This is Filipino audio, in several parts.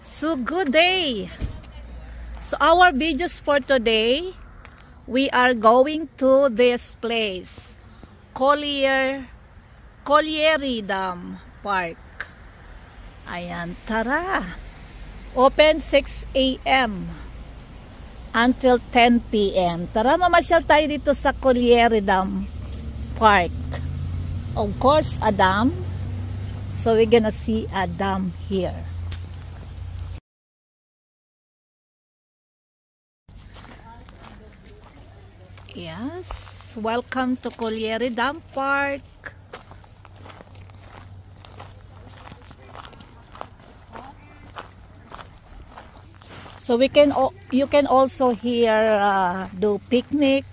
So good day. So our videos for today, we are going to this place, Colliery Dam Park. Ayan, tara. Open 6 a.m. until 10 p.m. Tara, mamasyal tayo dito sa Colliery Dam Park. Of course, a dam. So we're gonna see a dam here. Yes, welcome to Colliery Dam Park. So you can also here do picnic,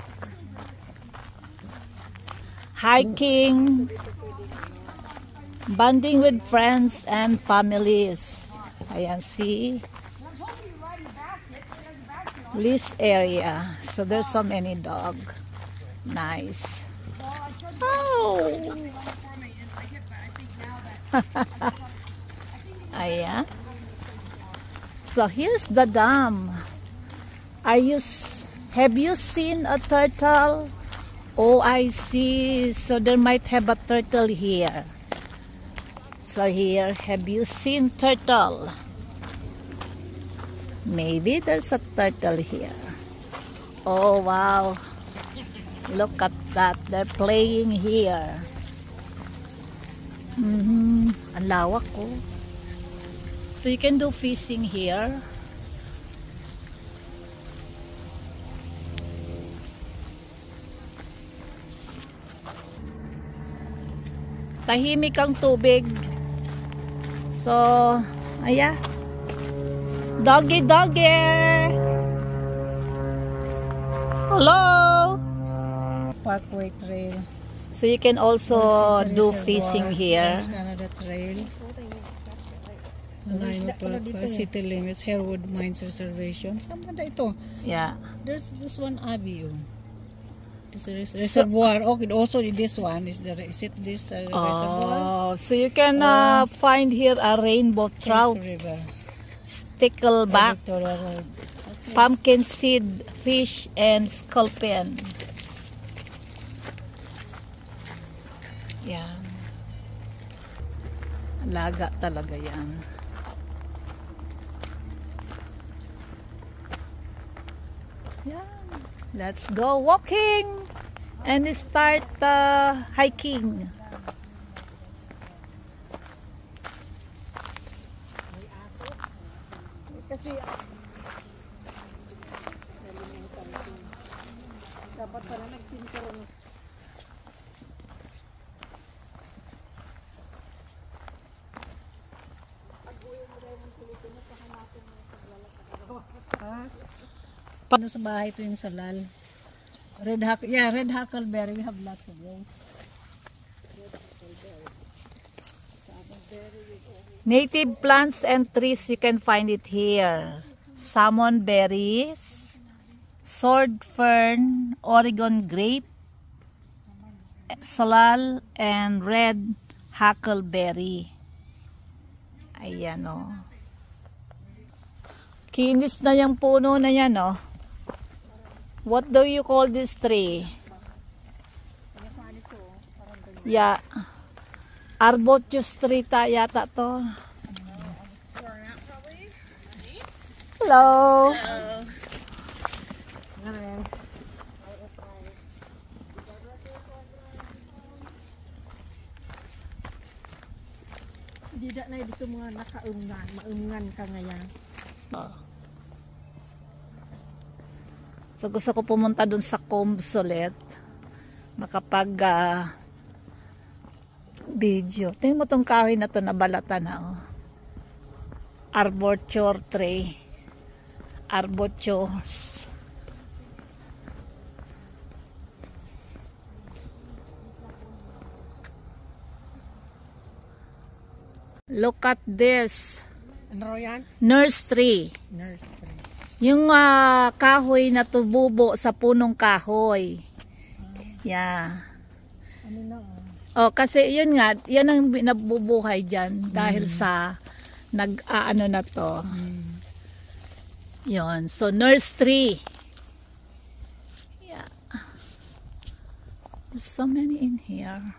hiking, bonding with friends and families. Ayan, see this area. So there's so many dog. Nice. Oh. Ayan. So here's the dam. Have you seen a turtle? Oh, I see. So there might have a turtle here. So here, have you seen turtle? Maybe there's a turtle here. Oh, wow. Look at that. They're playing here. Ang lawak ko. So you can do fishing here. Tahimik ang tubig. So, ayan. Doggy, doggy. Hello. Parkway Trail. So you can also do fishing here. Canada Trail. Nanaimo Park, City Limits, Harewood Mines Reservation. Saan ba ito? Yeah. There's this one, Abbey. This is reservoir. Okay, also this one is this reservoir? So you can find here a rainbow trout, stickleback, Okay. pumpkin seed fish, and sculpin. Yan. Alaga talaga yan. Yan. Let's go walking and start hiking. Kasi dapat pala nagsinkaroon. Paano sa bahay ito yung salal? Red huckleberry. We have lots of those. Native plants and trees, you can find it here. Salmon berries, sword fern, Oregon grape, salal, and red huckleberry. Ayan o. Kinis na yung puno na yan o. What do you call this tree? Yeah. Arbutus tree yata to. Hello. Tidak na di semua maungan ka ngayon. So gusto ko pumunta dun sa Combs ulit. Makapag video. Tingnan mo tong kahoy na to na balatan na oh. Arbutus tree. Arbutus. Look at this. Ano yan? Nurse tree. Nurse tree. Yung kahoy na tububo sa punong kahoy. Yeah. Ano na Oh, kasi yun nga, yan ang nabubuhay dyan dahil sa nag-aano na to. Yon. So, nursery. Yeah. There's so many in here.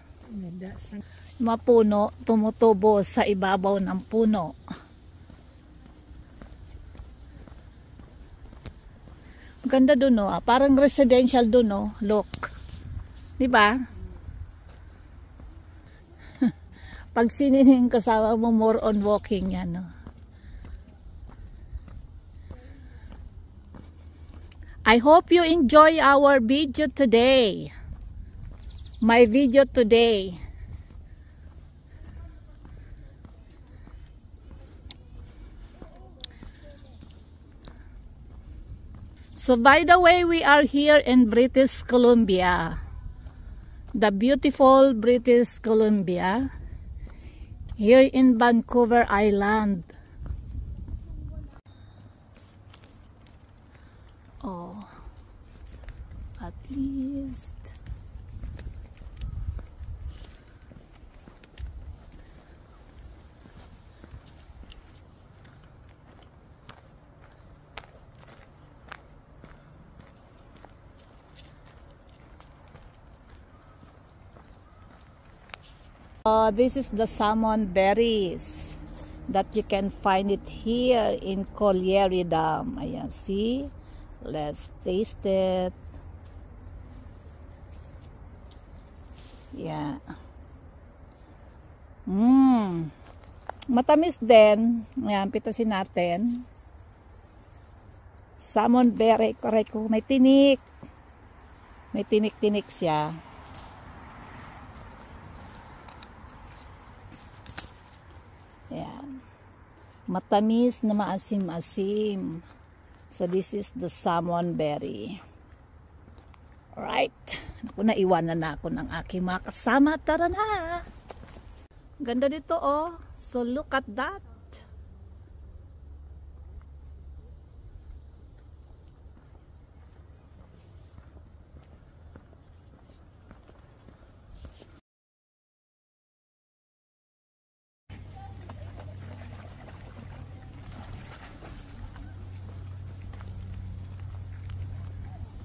Mga puno, tumutubo sa ibabaw ng puno. Ganda dun, no? Parang residential dun, no? Look. Diba? Pag sinining kasama mo, more on walking yan, no? I hope you enjoy our video today. My video today. So by the way, we are here in British Columbia. The beautiful British Columbia. Here in Vancouver Island. Oh, at least. This is the salmon berries that you can find it here in Colliery Dam. Ayan, see? Let's taste it. Yeah. Matamis din. Ayan, pitasin natin. Salmon berry. Correct ko. May tinik. May tinik-tinik siya. Ayan. Matamis na maasim-asim. So this is the salmon berry. Alright. Naku, naiwanan na ako ng aking mga kasama. Tara na! Ganda dito, oh. So look at that.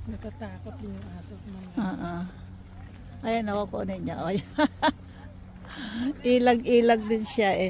Natatakot din yung aso. Ayan, ako kunin niya. Ilag-ilag din siya eh.